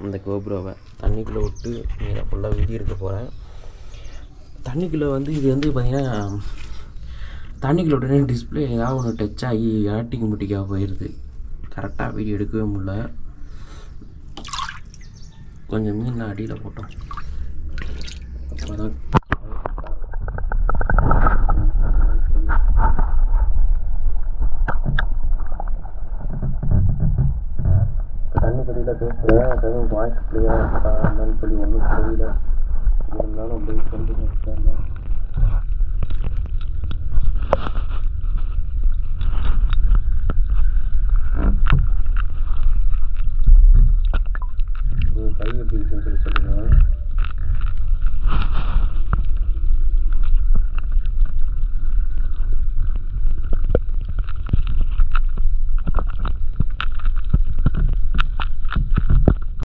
இந்த கோப்ரோவை தண்ணிக்குள்ளே விட்டு மீனை ஃபுல்லாக வீடி எடுக்க போகிறேன். தண்ணிக்குள்ளே வந்து இது வந்து பார்த்திங்கன்னா தண்ணிக்குள்ளே உடனே டிஸ்பிளே ஏதாவது ஒன்று டச் ஆகி ஆட்டிக்கு முட்டிக்காக போயிடுது. கரெக்டாக வீடியோ எடுக்கவே முடியல. கொஞ்சம் மீன்லாம் அடியில் போட்டோம். அப்போதான் தண்ணிக்கடியில் பேசுகிறேன். வாய்ஸ் கிளியராக இருக்கா என்னன்னு சொல்லி ஒன்றும் தெரியல. இருந்தாலும் அப்படியே கொண்டு வச்சுருந்தேன். கை எப்படி இருக்குன்னு சொல்லி சொல்லுங்கள்.